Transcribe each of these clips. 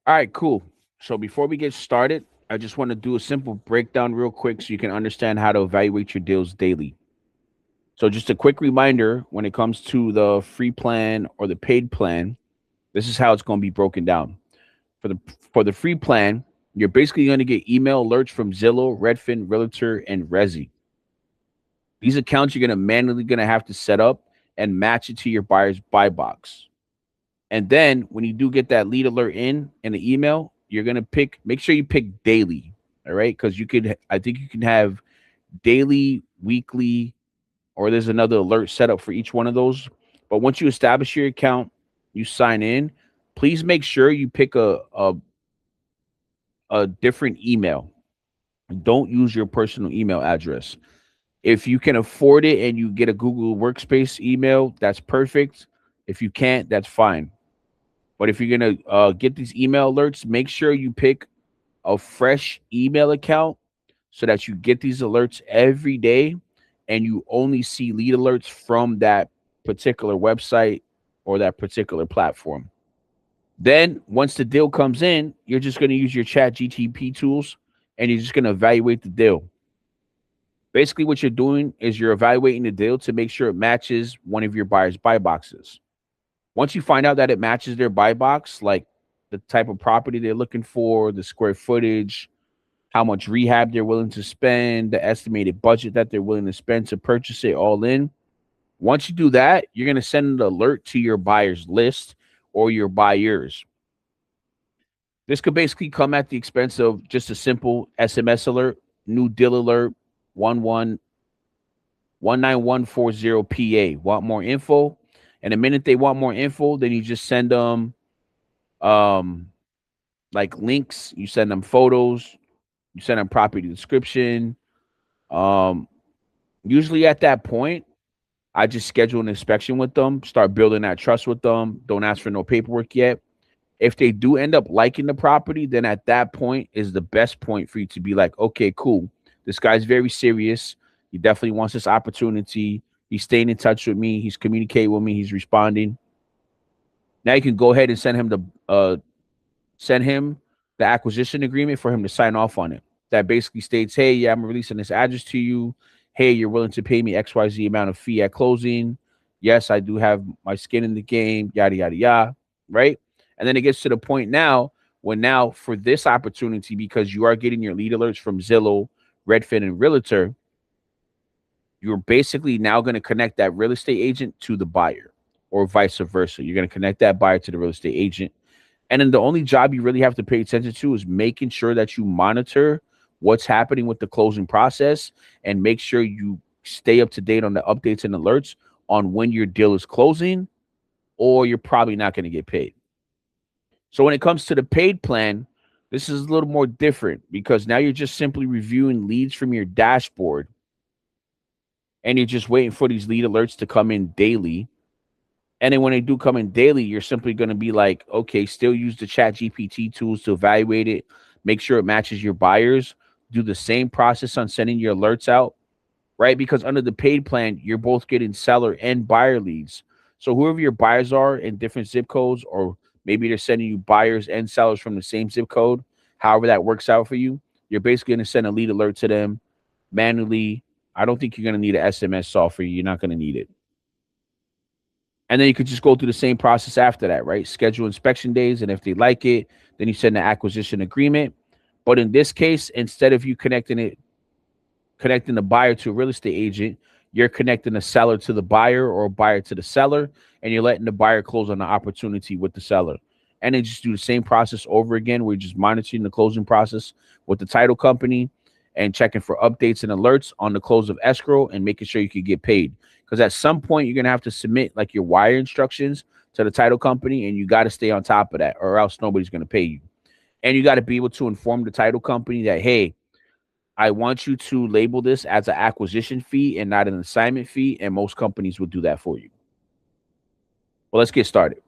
All right, cool. So before we get started, I just want to do a simple breakdown real quick so you can understand how to evaluate your deals daily. So just a quick reminder when it comes to the free plan or the paid plan, this is how it's going to be broken down. For the for the free plan, you're basically going to get email alerts from Zillow, Redfin, Realtor, and Resi. These accounts you're going to manually going to have to set up and match it to your buyer's buy box. And then when you do get that lead alert in the email, you're gonna make sure you pick daily. All right. Because I think you can have daily, weekly, or there's another alert set up for each one of those. But once you establish your account, you sign in, please make sure you pick a different email. Don't use your personal email address. If you can afford it and you get a Google Workspace email, that's perfect. If you can't, that's fine. But if you're gonna get these email alerts, make sure you pick a fresh email account so that you get these alerts every day, and you only see lead alerts from that particular website or that particular platform. Then once the deal comes in, you're just going to use your chat GTP tools and you're just going to evaluate the deal. Basically, what you're doing is you're evaluating the deal to make sure it matches one of your buyer's buy boxes. Once you find out that it matches their buy box, like the type of property they're looking for, the square footage, how much rehab they're willing to spend, the estimated budget that they're willing to spend to purchase it all in. Once you do that, you're going to send an alert to your buyers list or your buyers. This could basically come at the expense of just a simple SMS alert, new deal alert, 19140 PA. Want more info? And the minute they want more info, then you just send them um like links, you send them photos, you send them property description. Um Usually at that point, I just schedule an inspection with them, start building that trust with them. Don't ask for no paperwork yet. If they do end up liking the property, then at that point is the best point for you to be like, okay, cool. This guy's very serious. He definitely wants this opportunity. He's staying in touch with me. He's communicating with me. He's responding. Now you can go ahead and send him the acquisition agreement for him to sign off on it. That basically states, hey, yeah, I'm releasing this address to you. Hey, you're willing to pay me XYZ amount of fee at closing. Yes, I do have my skin in the game, yada, yada, yada. Right. And then it gets to the point now when now for this opportunity, because you are getting your lead alerts from Zillow, Redfin, and Realtor, you're basically now going to connect that real estate agent to the buyer or vice versa. You're going to connect that buyer to the real estate agent. And then the only job you really have to pay attention to is making sure that you monitor what's happening with the closing process and make sure you stay up to date on the updates and alerts on when your deal is closing, or you're probably not going to get paid. So when it comes to the paid plan, this is a little more different because now you're just simply reviewing leads from your dashboard and you're just waiting for these lead alerts to come in daily. And then when they do come in daily, you're simply going to be like, okay, still use the chat GPT tools to evaluate it, make sure it matches your buyers, do the same process on sending your alerts out, right? Because under the paid plan, you're both getting seller and buyer leads. So whoever your buyers are in different zip codes, or maybe they're sending you buyers and sellers from the same zip code, however that works out for you, you're basically going to send a lead alert to them manually. I don't think you're going to need an SMS software. You're not going to need it. And then you could just go through the same process after that, right? Schedule inspection days. And if they like it, then you send the acquisition agreement. But in this case, instead of you connecting the buyer to a real estate agent, you're connecting the seller to the buyer or a buyer to the seller, and you're letting the buyer close on the opportunity with the seller. And then just do the same process over again. We're just monitoring the closing process with the title company and checking for updates and alerts on the close of escrow and making sure you can get paid. Because at some point, you're going to have to submit like your wire instructions to the title company, and you got to stay on top of that, or else nobody's going to pay you. And you got to be able to inform the title company that, hey, I want you to label this as an acquisition fee and not an assignment fee. And most companies will do that for you. Well, let's get started.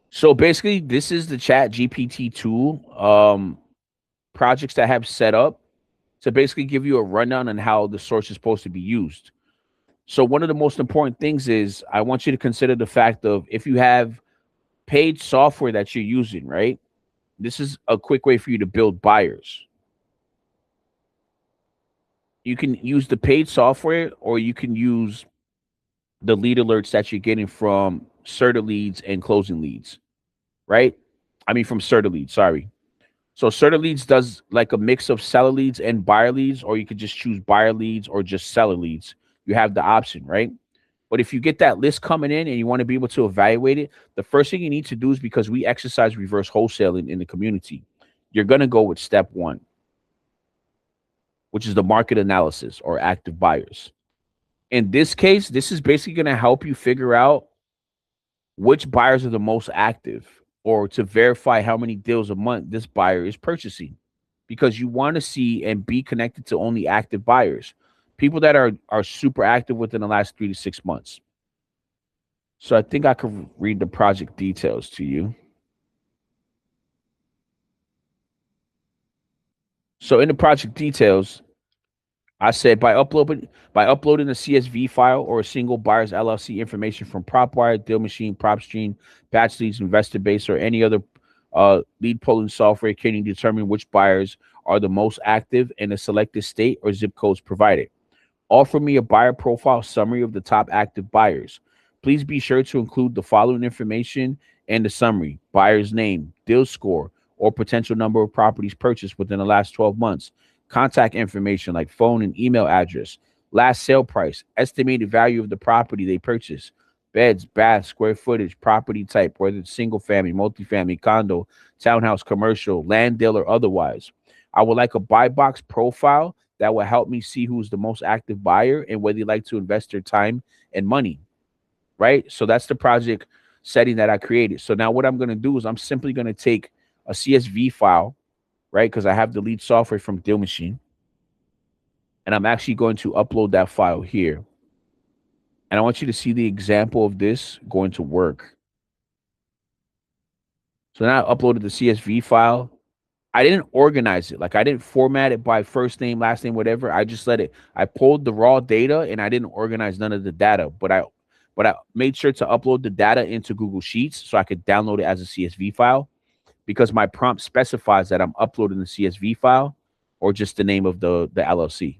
So basically, this is the Chat GPT tool projects that I have set up to basically give you a rundown on how the source is supposed to be used. So one of the most important things is I want you to consider the fact of if you have paid software that you're using, right? This is a quick way for you to build buyers. You can use the paid software, or you can use the lead alerts that you're getting from Certa Leads and Closing Leads, right? I mean, from Certa Leads, sorry. So Certa Leads does like a mix of seller leads and buyer leads, or you could just choose buyer leads or just seller leads. You have the option, right? But if you get that list coming in and you want to be able to evaluate it, the first thing you need to do is, because we exercise reverse wholesaling in the community, you're going to go with step one, which is the market analysis or active buyers. In this case, this is basically going to help you figure out which buyers are the most active, or to verify how many deals a month this buyer is purchasing, because you want to see and be connected to only active buyers, people that are super active within the last 3 to 6 months. So I think I could read the project details to you. So in the project details, I said by uploading a CSV file or a single buyer's LLC information from PropWire, Deal Machine, PropStream, BatchLeads, InvestorBase, or any other lead polling software, can you determine which buyers are the most active in a selected state or zip codes provided. Offer me a buyer profile summary of the top active buyers. Please be sure to include the following information in the summary: buyer's name, deal score, or potential number of properties purchased within the last 12 months, contact information like phone and email address, last sale price, estimated value of the property they purchased, beds, baths, square footage, property type, whether it's single family, multifamily, condo, townhouse, commercial, land deal, or otherwise. I would like a buy box profile that will help me see who's the most active buyer and whether they like to invest their time and money, right? So that's the project setting that I created. So now what I'm going to do is I'm simply going to take a CSV file, right? Because I have the lead software from Deal Machine, and I'm actually going to upload that file here. And I want you to see the example of this going to work. So now I uploaded the CSV file. I didn't organize it. Like, I didn't format it by first name, last name, whatever. I just let it. I pulled the raw data and I didn't organize none of the data. But I made sure to upload the data into Google Sheets so I could download it as a CSV file, because my prompt specifies that I'm uploading the CSV file or just the name of the LLC.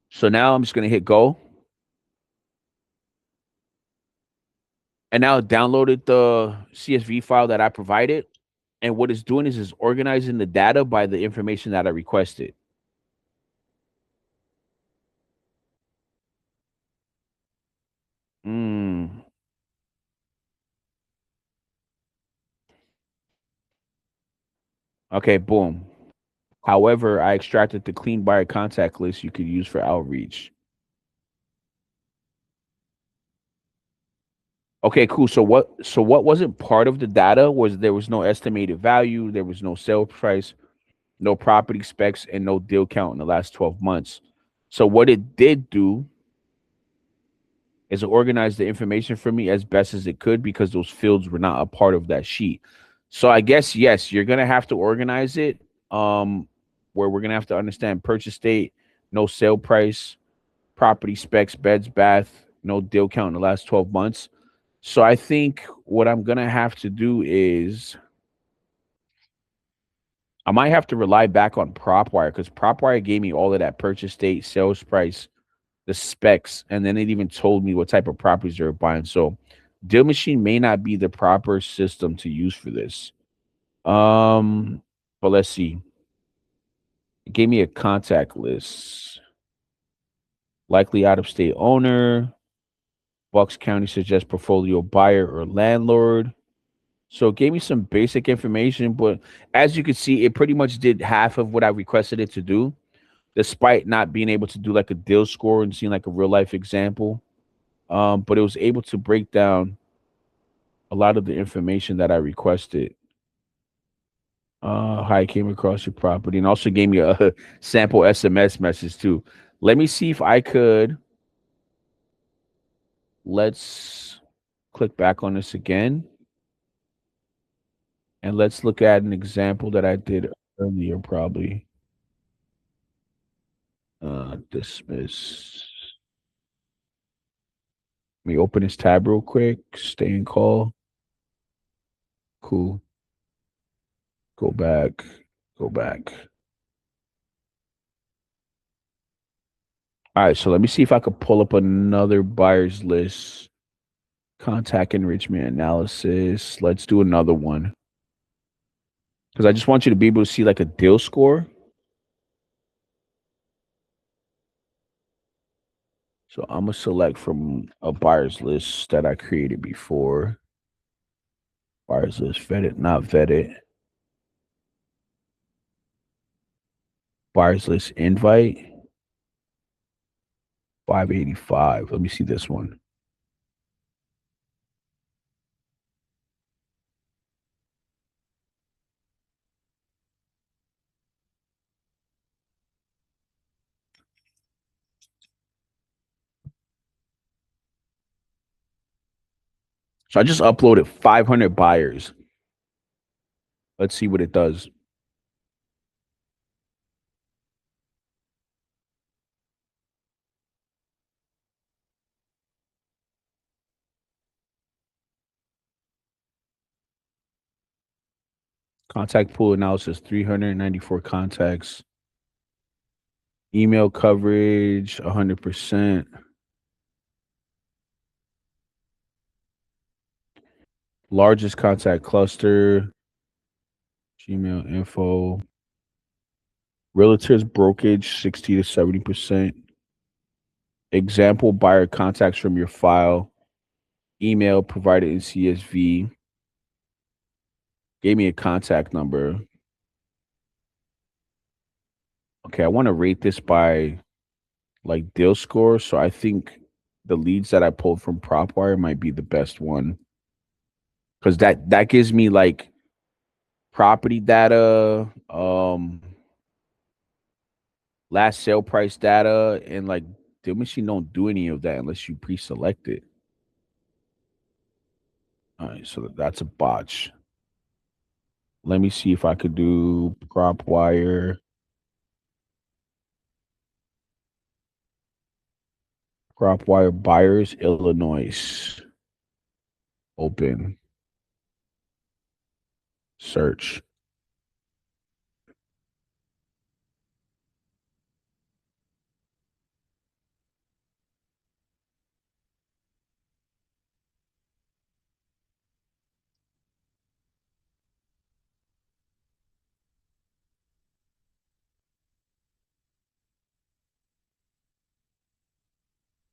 So now I'm just going to hit go. And now it downloaded the CSV file that I provided. And what it's doing is organizing the data by the information that I requested. Mm. Okay, boom. However, I extracted the clean buyer contact list you could use for outreach. Okay, cool. So what wasn't part of the data was there was no estimated value, there was no sale price, no property specs, and no deal count in the last 12 months. So what it did do is it organized the information for me as best as it could, because those fields were not a part of that sheet. So I guess yes, you're gonna have to organize it. Where we're gonna have to understand purchase date, no sale price, property specs, beds, bath, no deal count in the last 12 months. So I think what I'm gonna have to do is I might have to rely back on PropWire, because PropWire gave me all of that purchase date, sales price, the specs, and then it even told me what type of properties they're buying. So Deal Machine may not be the proper system to use for this. But let's see. It gave me a contact list. Likely out of state owner. Bucks County suggests portfolio buyer or landlord. So it gave me some basic information, but as you can see, it pretty much did half of what I requested it to do, despite not being able to do like a deal score and seeing like a real life example. But it was able to break down a lot of the information that I requested. How I came across your property, and also gave me a sample SMS message too. Let me see if I could. Let's click back on this again, and let's look at an example that I did earlier, probably. Dismiss. Let me open this tab real quick. Stay in call. Cool. Go back. Go back. All right, so let me see if I could pull up another buyer's list. Contact enrichment analysis. Let's do another one. Because I just want you to be able to see like a deal score. So I'm going to select from a buyer's list that I created before. Buyer's list, vetted, not vetted. Buyer's list invite. 585. Let me see this one. So I just uploaded 500 buyers. Let's see what it does. Contact pool analysis, 394 contacts. Email coverage, 100%. Largest contact cluster, Gmail info. Realtors brokerage, 60 to 70%. Example buyer contacts from your file. Email provided in CSV. Gave me a contact number. Okay, I want to rate this by like deal score. So I think the leads that I pulled from PropWire might be the best one. Because that gives me like property data, last sale price data, and like the machine don't do any of that unless you pre-select it. All right, so that's a botch. Let me see if I could do PropWire. PropWire buyers, Illinois. Open. Search.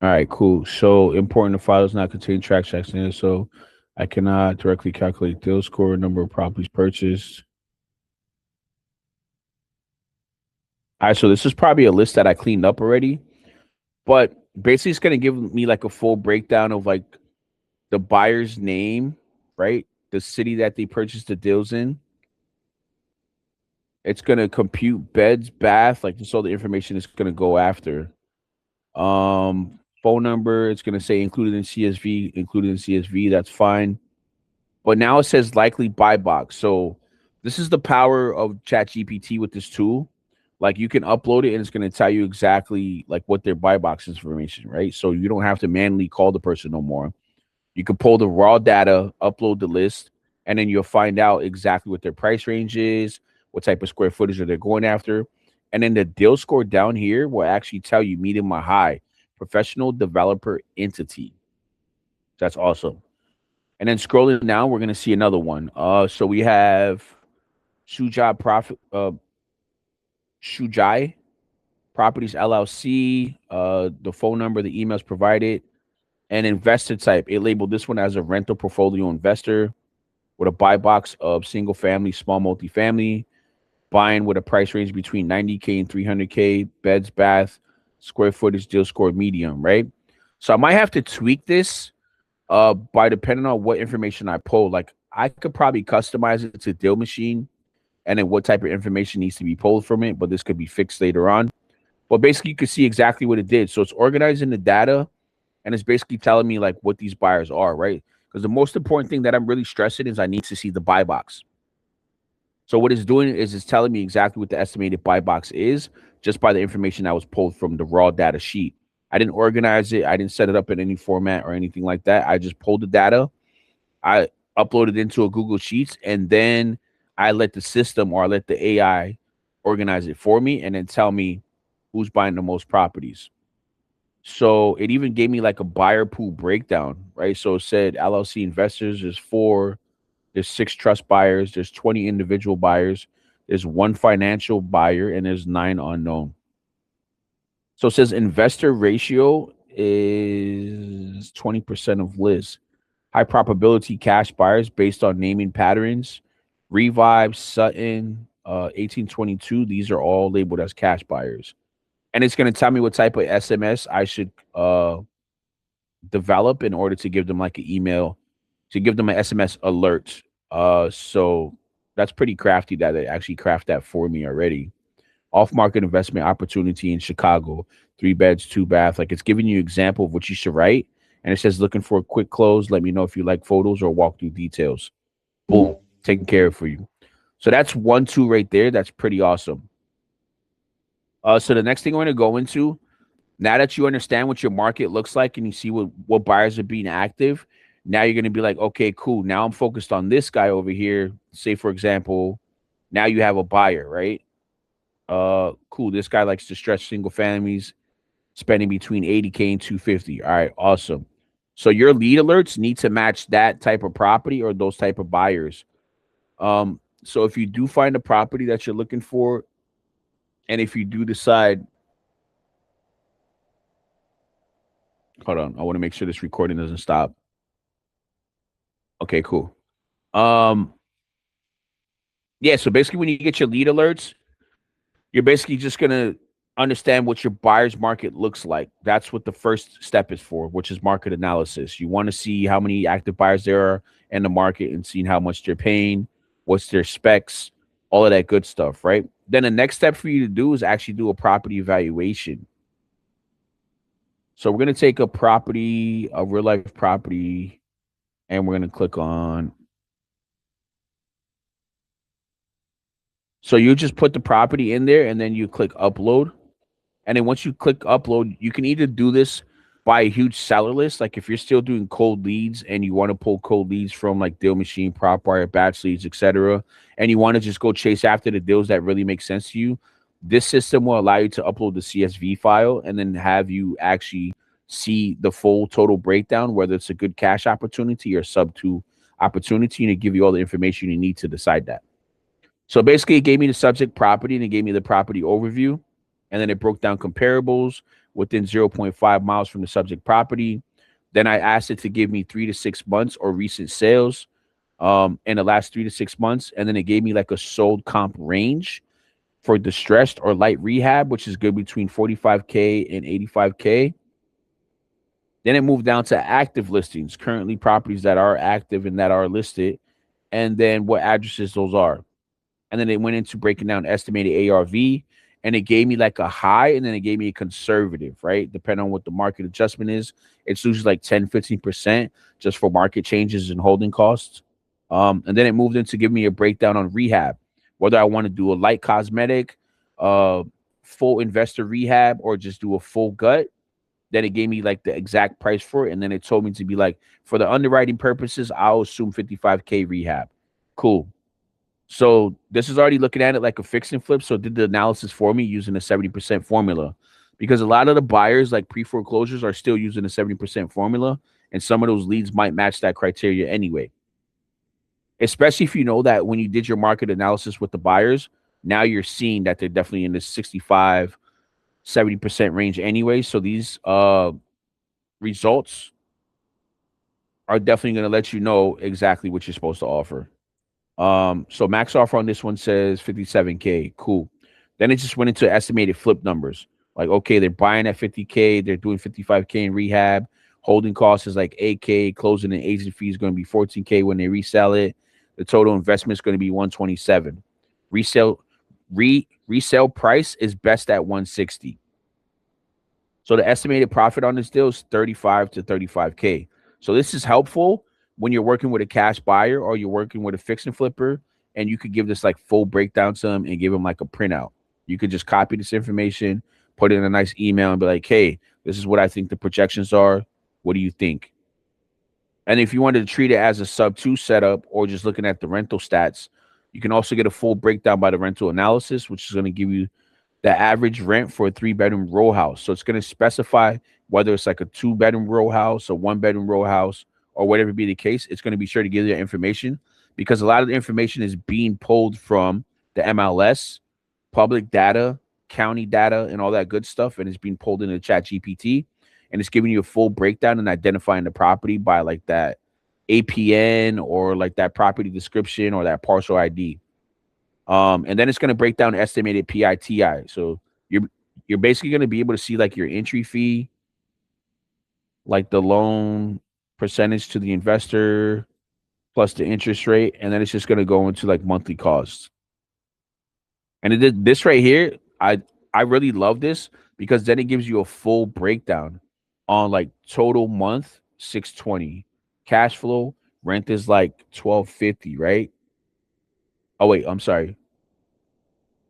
All right, cool. So important the file does not contain track checks in it, so I cannot directly calculate deal score, number of properties purchased. All right, so this is probably a list that I cleaned up already, but basically it's gonna give me like a full breakdown of like the buyer's name, right? The city that they purchased the deals in. It's gonna compute beds, bath, like this all the information is gonna go after. Phone number, it's gonna say included in CSV, included in CSV, that's fine. But now it says likely buy box. So this is the power of ChatGPT with this tool. Like you can upload it and it's going to tell you exactly like what their buy box information, right? So you don't have to manually call the person no more. You can pull the raw data, upload the list, and then you'll find out exactly what their price range is, what type of square footage are they going after. And then the deal score down here will actually tell you medium or high, professional developer entity. That's awesome. And then scrolling down, we're gonna see another one. So we have Shujai Profit Shujai Properties LLC. The phone number, the emails provided, and investor type. It labeled this one as a rental portfolio investor with a buy box of single family, small multifamily, buying with a price range between 90K and 300K, beds, bath, square footage, deal score medium, right? So I might have to tweak this by depending on what information I pull. Like I could probably customize it to deal machine and then what type of information needs to be pulled from it, but this could be fixed later on. But basically you can see exactly what it did. So it's organizing the data and it's basically telling me like what these buyers are, right? Because the most important thing that I'm really stressing is I need to see the buy box. So what it's doing is it's telling me exactly what the estimated buy box is just by the information that was pulled from the raw data sheet. I didn't organize it. I didn't set it up in any format or anything like that. I just pulled the data. I upload it into a Google Sheets, and then I let the system or I let the AI organize it for me and then tell me who's buying the most properties. So it even gave me like a buyer pool breakdown, right? So it said LLC investors, there's 4, there's 6 trust buyers, there's 20 individual buyers, there's 1 financial buyer, and there's 9 unknown. So it says investor ratio is 20% of list. High probability cash buyers based on naming patterns. Revive, Sutton, 1822. These are all labeled as cash buyers. And it's going to tell me what type of SMS I should develop in order to give them like an email, to give them an SMS alert. So that's pretty crafty that they actually craft that for me already. Off-market investment opportunity in Chicago, 3 beds, 2 bath. Like, it's giving you example of what you should write. And it says looking for a quick close. Let me know if you like photos or walk through details. Boom, taken care of for you. So that's 1, 2 right there. That's pretty awesome. So the next thing we're going to go into, now that you understand what your market looks like and you see what buyers are being active, now you're going to be like, okay, cool. Now I'm focused on this guy over here. Say, for example, now you have a buyer, right? Cool. This guy likes to stretch single families, spending between 80K and 250. All right, awesome. So your lead alerts need to match that type of property or those type of buyers. So if you do find a property that you're looking for, and if you do decide, hold on, I want to make sure this recording doesn't stop. Okay, cool. Um, yeah, so basically when you get your lead alerts, you're basically just gonna understand what your buyer's market looks like. That's what the first step is for, which is market analysis. You want to see how many active buyers there are in the market and seeing how much they're paying, what's their specs, all of that good stuff, right? Then the next step for you to do is actually do a property evaluation. So we're gonna take a real life property, and we're gonna click on. So you just put the property in there and then you click upload. And then once you click upload, you can either do this by a huge seller list. Like if you're still doing cold leads and you want to pull cold leads from like Deal Machine, PropWire, BatchLeads, etc., and you want to just go chase after the deals that really make sense to you, this system will allow you to upload the CSV file and then have you actually see the full total breakdown, whether it's a good cash opportunity or sub to opportunity, and it give you all the information you need to decide that. So basically, it gave me the subject property and it gave me the property overview. And then it broke down comparables within 0.5 miles from the subject property. Then I asked it to give me 3 to 6 months or recent sales in the last 3 to 6 months. And then it gave me like a sold comp range for distressed or light rehab, which is good between 45K and 85K. Then it moved down to active listings, currently properties that are active and that are listed, and then what addresses those are. And then it went into breaking down estimated ARV, and it gave me like a high, and then it gave me a conservative, right? Depending on what the market adjustment is, it's usually like 10, 15% just for market changes and holding costs. And then it moved into give me a breakdown on rehab, whether I want to do a light cosmetic, full investor rehab, or just do a full gut. Then it gave me like the exact price for it. And then it told me to be like, for the underwriting purposes, I'll assume 55K rehab. Cool. So this is already looking at it like a fix and flip. So it did the analysis for me using a 70% formula, because a lot of the buyers like pre-foreclosures are still using a 70% formula. And some of those leads might match that criteria anyway, especially if you know that when you did your market analysis with the buyers, now you're seeing that they're definitely in the 65, 70% range anyway. So these results are definitely going to let you know exactly what you're supposed to offer. So max offer on this one says 57K. Cool. Then it just went into estimated flip numbers. Like, okay, they're buying at 50K, they're doing 55K in rehab. Holding cost is like 8K. Closing and agent fee is going to be 14K when they resell it. The total investment is going to be 127. Resale price is best at 160. So the estimated profit on this deal is 35 to 35K. So this is helpful when you're working with a cash buyer or you're working with a fix and flipper, and you could give this like full breakdown to them and give them like a printout. You could just copy this information, put it in a nice email and be like, hey, this is what I think the projections are. What do you think? And if you wanted to treat it as a sub 2 setup or just looking at the rental stats, you can also get a full breakdown by the rental analysis, which is going to give you the average rent for a 3-bedroom row house. So it's going to specify whether it's like a 2-bedroom row house, a 1-bedroom row house, or whatever be the case. It's going to be sure to give you that information because a lot of the information is being pulled from the MLS, public data, county data, and all that good stuff, and it's being pulled into ChatGPT, and it's giving you a full breakdown and identifying the property by like that APN or like that property description or that parcel ID. And then it's going to break down estimated PITI. So you're basically going to be able to see like your entry fee, like the loan percentage to the investor plus the interest rate, and then it's just going to go into like monthly costs. And it did this right here. I really love this because then it gives you a full breakdown on like total month 620, cash flow, rent is like 1250, right? Oh wait, I'm sorry.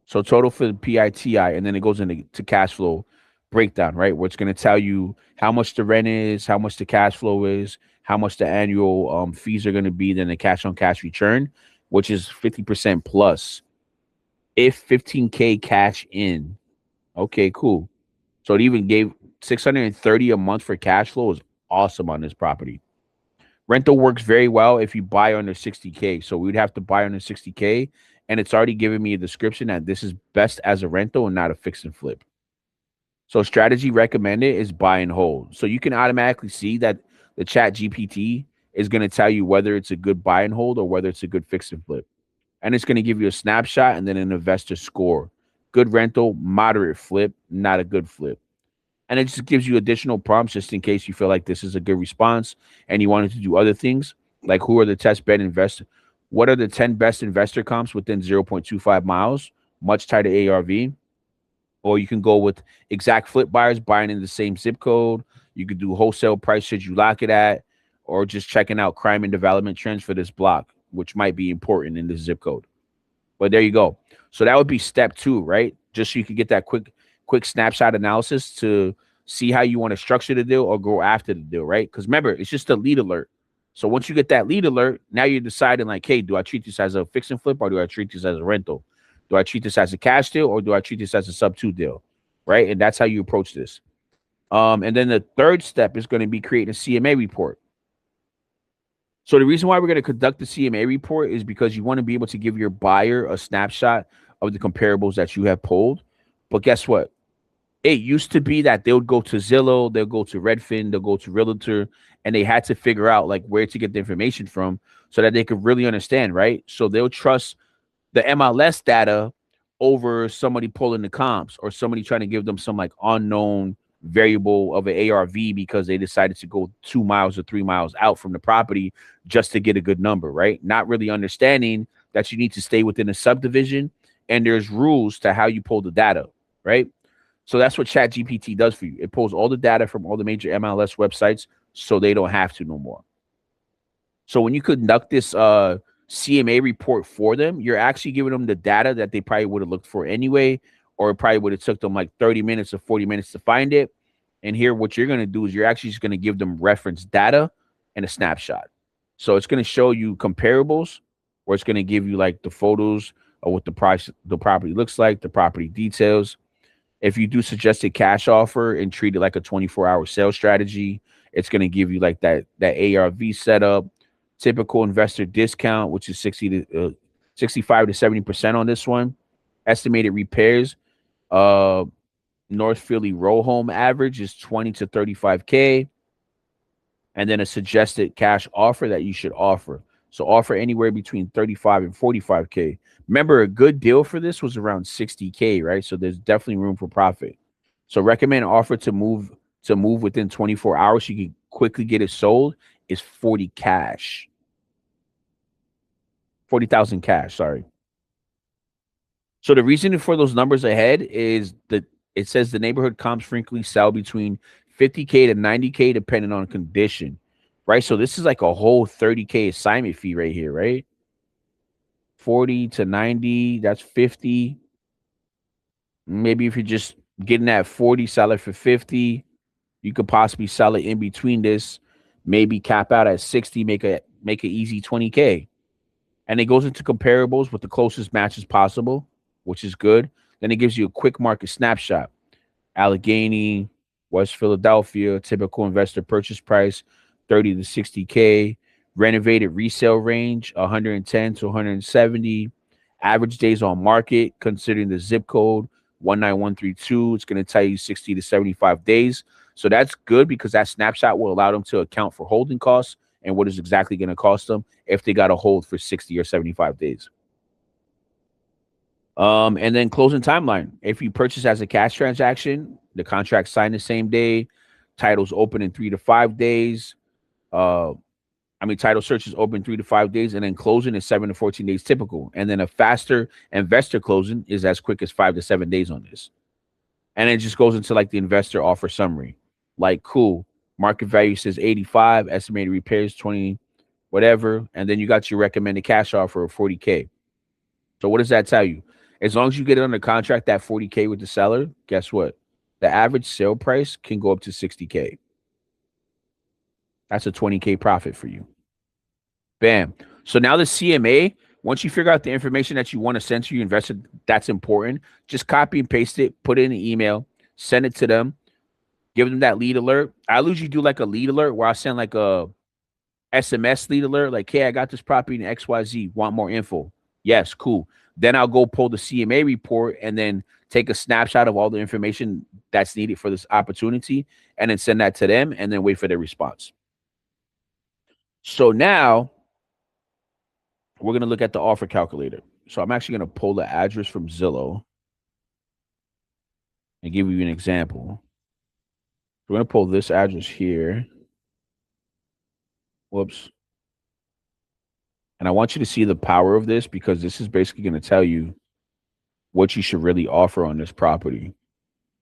So total for the PITI, and then it goes into cash flow breakdown, right? Where it's going to tell you how much the rent is, how much the cash flow is, how much the annual fees are going to be, then the cash on cash return, which is 50% plus. If 15K cash in, okay, cool. So it even gave 630 a month for cash flow is awesome on this property. Rental works very well if you buy under 60K. So we would have to buy under 60K. And it's already given me a description that this is best as a rental and not a fix and flip. So strategy recommended is buy and hold. So you can automatically see that the chat GPT is going to tell you whether it's a good buy and hold or whether it's a good fix and flip. And it's going to give you a snapshot and then an investor score. Good rental, moderate flip, not a good flip. And it just gives you additional prompts just in case you feel like this is a good response and you wanted to do other things, like who are the test bed investors? What are the 10 best investor comps within 0.25 miles, much tighter ARV? Or you can go with exact flip buyers buying in the same zip code. You could do wholesale price should you lock it at, or just checking out crime and development trends for this block, which might be important in this zip code. But there you go. So that would be step 2, right? Just so you can get that quick snapshot analysis to see how you want to structure the deal or go after the deal, right? Because remember, it's just a lead alert. So once you get that lead alert, now you're deciding like, hey, do I treat this as a fix and flip or do I treat this as a rental? Do I treat this as a cash deal or do I treat this as a sub 2 deal? Right? And that's how you approach this. And then the third step is going to be creating a CMA report. So the reason why we're going to conduct the CMA report is because you want to be able to give your buyer a snapshot of the comparables that you have pulled. But guess what? It used to be that they would go to Zillow, they'll go to Redfin, they'll go to Realtor, and they had to figure out like where to get the information from so that they could really understand, right? So they'll trust the MLS data over somebody pulling the comps or somebody trying to give them some like unknown variable of an ARV because they decided to go 2 miles or 3 miles out from the property just to get a good number, right? Not really understanding that you need to stay within a subdivision and there's rules to how you pull the data, right? So that's what ChatGPT does for you. It pulls all the data from all the major MLS websites so they don't have to no more. So when you conduct this CMA report for them, you're actually giving them the data that they probably would have looked for anyway, or it probably would have took them like 30 minutes or 40 minutes to find it. And here, what you're going to do is you're actually just going to give them reference data and a snapshot. So it's going to show you comparables, or it's going to give you like the photos of what the property looks like, the property details. If you do suggested cash offer and treat it like a 24-hour sales strategy, it's going to give you like that ARV setup, typical investor discount, which is 65 to 70% on this one. Estimated repairs, North Philly row home average is 20 to 35K. And then a suggested cash offer that you should offer. So offer anywhere between 35 and 45K. Remember, a good deal for this was around 60K, right? So there's definitely room for profit. So recommend offer to move within 24 hours. So you can quickly get it sold is 40 cash. 40,000 cash, sorry. So the reason for those numbers ahead is that it says the neighborhood comps frequently sell between 50K to 90K depending on condition, right? So this is like a whole 30K assignment fee right here, right? 40 to 90, that's 50. Maybe if you're just getting that 40, sell it for 50. You could possibly sell it in between this. maybe cap out at 60, make a easy 20K. And it goes into comparables with the closest matches possible, which is good. Then it gives you a quick market snapshot. Allegheny, West Philadelphia, typical investor purchase price 30 to 60K, renovated resale range 110 to 170, average days on market considering the zip code 19132. It's going to tell you 60 to 75 days. So that's good because that snapshot will allow them to account for holding costs and what is exactly going to cost them if they got to hold for 60 or 75 days. And then closing timeline. If you purchase as a cash transaction, the contract signed the same day, titles open in 3 to 5 days. Title search is open 3 to 5 days, and then closing is 7 to 14 days typical. And then a faster investor closing is as quick as 5 to 7 days on this. And it just goes into like the investor offer summary. Like, cool. Market value says 85, estimated repairs 20, whatever. And then you got your recommended cash offer of 40K. So what does that tell you? As long as you get it under contract, that 40K with the seller, guess what? The average sale price can go up to 60K. That's a 20K profit for you. Bam. So now the CMA, once you figure out the information that you want to send to your investor, that's important. Just copy and paste it, put it in an email, send it to them, give them that lead alert. I usually do like a lead alert where I send like a SMS lead alert, like, hey, I got this property in XYZ, want more info? Yes, cool. Then I'll go pull the CMA report and then take a snapshot of all the information that's needed for this opportunity and then send that to them and then wait for their response. So now we're going to look at the offer calculator. So I'm actually going to pull the address from Zillow and give you an example. We're going to pull this address here. Whoops. And I want you to see the power of this because this is basically going to tell you what you should really offer on this property.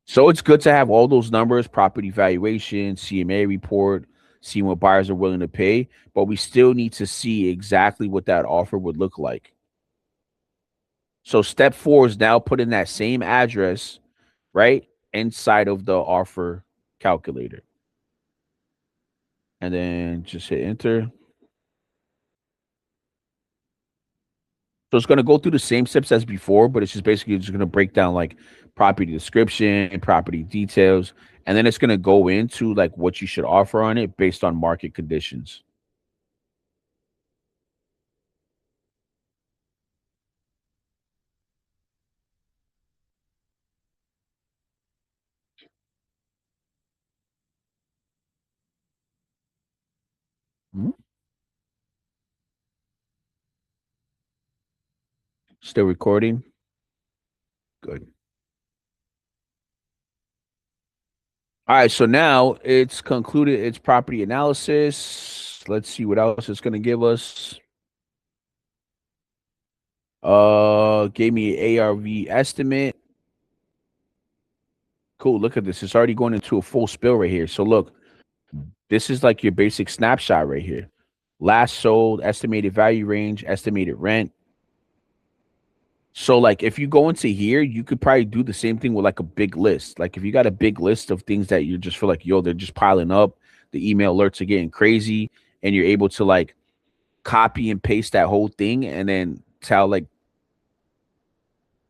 So it's good to have all those numbers, property valuation, CMA report, seeing what buyers are willing to pay, but we still need to see exactly what that offer would look like. So step 4 is now put in that same address, right, inside of the offer calculator. And then just hit enter. So it's going to go through the same steps as before, but it's just basically just going to break down like property description and property details. And then it's going to go into like what you should offer on it based on market conditions. Still recording? Good. All right, so now it's concluded its property analysis. Let's see what else it's going to give us. Gave me an ARV estimate. Cool, look at this. It's already going into a full spill right here. So look, this is like your basic snapshot right here. Last sold, estimated value range, estimated rent. So like if you go into here, you could probably do the same thing with like a big list. Like if you got a big list of things that you just feel like, yo, they're just piling up, the email alerts are getting crazy, and you're able to like copy and paste that whole thing and then tell like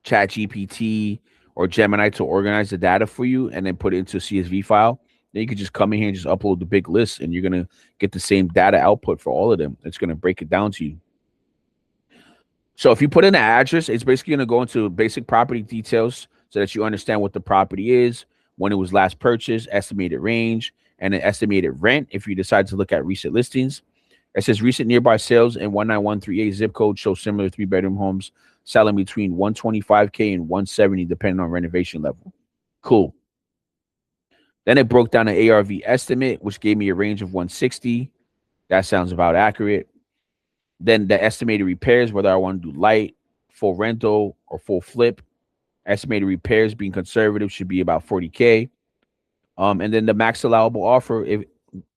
ChatGPT or Gemini to organize the data for you and then put it into a CSV file. Then you could just come in here and just upload the big list and you're going to get the same data output for all of them. It's going to break it down to you. So if you put in the address, it's basically going to go into basic property details so that you understand what the property is, when it was last purchased, estimated range, and an estimated rent if you decide to look at recent listings. It says recent nearby sales in 19138 zip code show similar 3-bedroom homes selling between 125K and 170 depending on renovation level. Cool. Then it broke down an ARV estimate, which gave me a range of 160. That sounds about accurate. Then the estimated repairs, whether I want to do light, full rental, or full flip. Estimated repairs being conservative should be about 40K. And then the max allowable offer,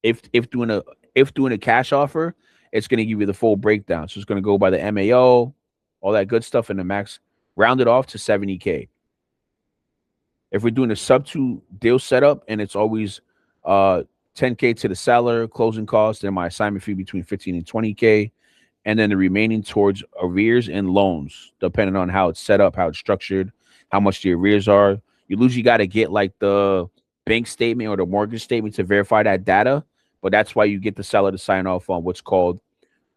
if doing a cash offer, it's going to give you the full breakdown. So it's going to go by the MAO, all that good stuff, and the max rounded off to 70K. If we're doing a sub 2 deal setup and it's always 10K to the seller, closing costs, and my assignment fee between 15 and 20K, and then the remaining towards arrears and loans, depending on how it's set up, how it's structured, how much the arrears are. You usually got to get like the bank statement or the mortgage statement to verify that data, but that's why you get the seller to sign off on what's called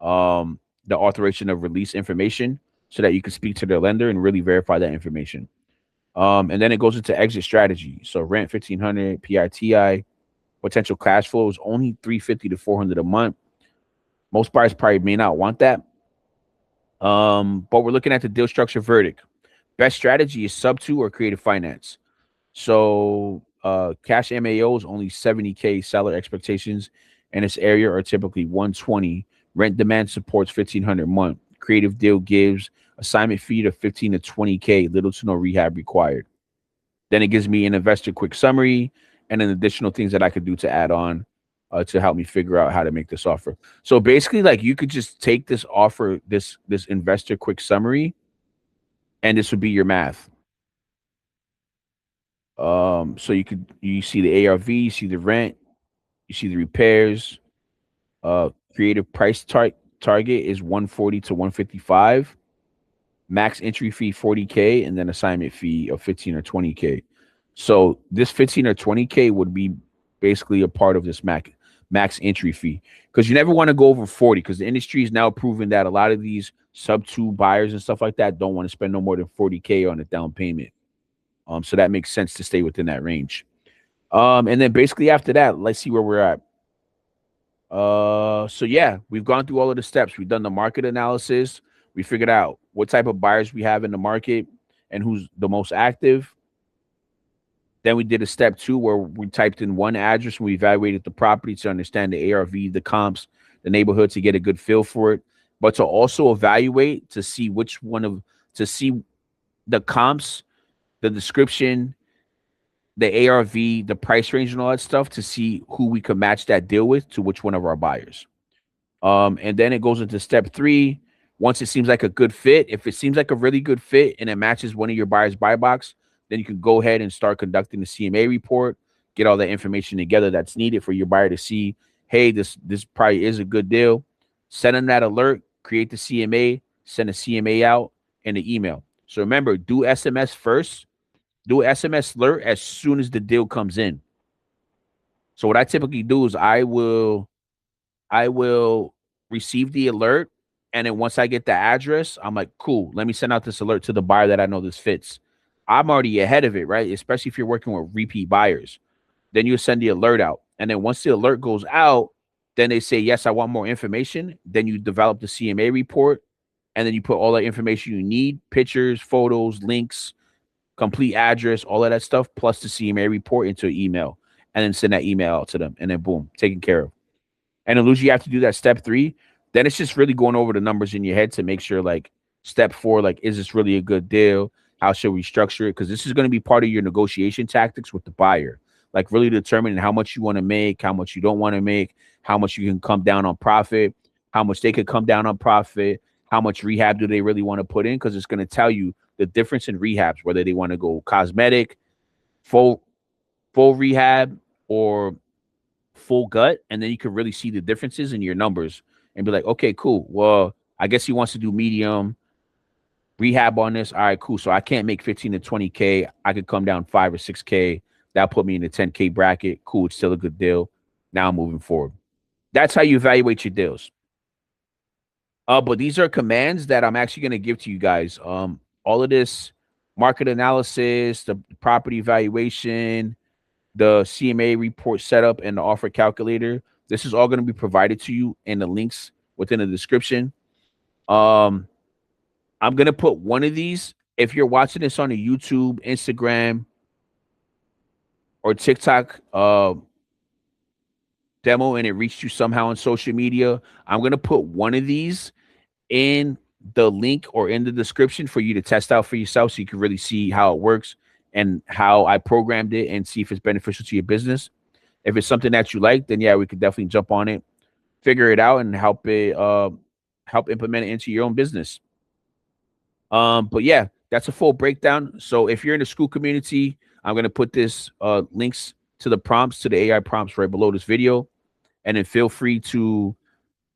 the authorization of release information, so that you can speak to their lender and really verify that information. And then it goes into exit strategy. So rent 1,500, PITI, potential cash flow is only 350 to 400 a month. Most buyers probably may not want that. But we're looking at the deal structure verdict. Best strategy is sub two or creative finance. So cash MAO is only 70K. Seller expectations in this area are typically 120. Rent demand supports 1,500 a month. Creative deal gives assignment fee to 15 to 20K. Little to no rehab required. Then it gives me an investor quick summary and then additional things that I could do to add on to help me figure out how to make this offer. So basically, like, you could just take this offer, this investor quick summary, and this would be your math. So you see the ARV, you see the rent, you see the repairs. Creative price target is 140 to 155. Max entry fee 40K, and then assignment fee of 15 or 20K. So this 15 or 20K would be basically a part of this max entry fee, because you never want to go over 40, because the industry is now proving that a lot of these sub two buyers and stuff like that don't want to spend no more than 40K on a down payment. So that makes sense to stay within that range. And then basically after that, let's see where we're at. So yeah, we've gone through all of the steps. We've done the market analysis. We figured out what type of buyers we have in the market and who's the most active. Then we did a step two where we typed in one address and we evaluated the property to understand the ARV, the comps, the neighborhood, to get a good feel for it, but to also evaluate to see to see the comps, the description, the ARV, the price range, and all that stuff, to see who we could match that deal with to which one of our buyers. And then it goes into step three. Once it seems like a good fit, if it seems like a really good fit and it matches one of your buyer's buy box, then you can go ahead and start conducting the CMA report, get all that information together that's needed for your buyer to see, hey, this probably is a good deal. Send them that alert, create the CMA, send a CMA out and an email. So remember, do SMS first. Do an SMS alert as soon as the deal comes in. So what I typically do is I will receive the alert, and then once I get the address, I'm like, cool, let me send out this alert to the buyer that I know this fits. I'm already ahead of it, right? Especially if you're working with repeat buyers. Then you send the alert out. And then once the alert goes out, then they say, yes, I want more information. Then you develop the CMA report, and then you put all the information you need, pictures, photos, links, complete address, all of that stuff, plus the CMA report into an email, and then send that email out to them. And then boom, taken care of. And usually you have to do that step three. Then it's just really going over the numbers in your head to make sure, like, step four, like, is this really a good deal? How should we structure it? Because this is going to be part of your negotiation tactics with the buyer, like really determining how much you want to make, how much you don't want to make, how much you can come down on profit, how much they could come down on profit, how much rehab do they really want to put in, because it's going to tell you the difference in rehabs, whether they want to go cosmetic, full rehab, or full gut, and then you can really see the differences in your numbers and be like, okay, cool. Well, I guess he wants to do medium rehab on this. All right, cool. So I can't make 15 to 20K. I could come down 5 or 6K. That'll put me in the 10K bracket. Cool. It's still a good deal. Now I'm moving forward. That's how you evaluate your deals. But these are commands that I'm actually going to give to you guys. All of this market analysis, the property evaluation, the CMA report setup, and the offer calculator. This is all going to be provided to you in the links within the description. I'm going to put one of these. If you're watching this on a YouTube, Instagram, or TikTok demo and it reached you somehow on social media, I'm going to put one of these in the link or in the description for you to test out for yourself, so you can really see how it works and how I programmed it, and see if it's beneficial to your business. If it's something that you like, then yeah, we could definitely jump on it, figure it out, and help implement it into your own business. But yeah, that's a full breakdown. So if you're in the school community, I'm gonna put this links to the prompts, to the AI prompts right below this video, and then feel free to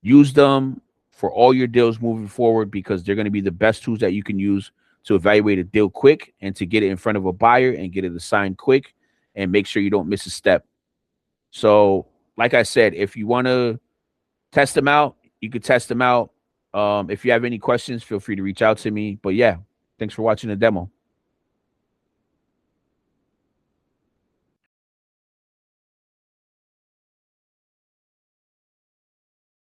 use them for all your deals moving forward, because they're going to be the best tools that you can use to evaluate a deal quick and to get it in front of a buyer and get it assigned quick and make sure you don't miss a step. So, like I said, if you want to test them out, you could test them out. If you have any questions, feel free to reach out to me. But yeah, thanks for watching the demo.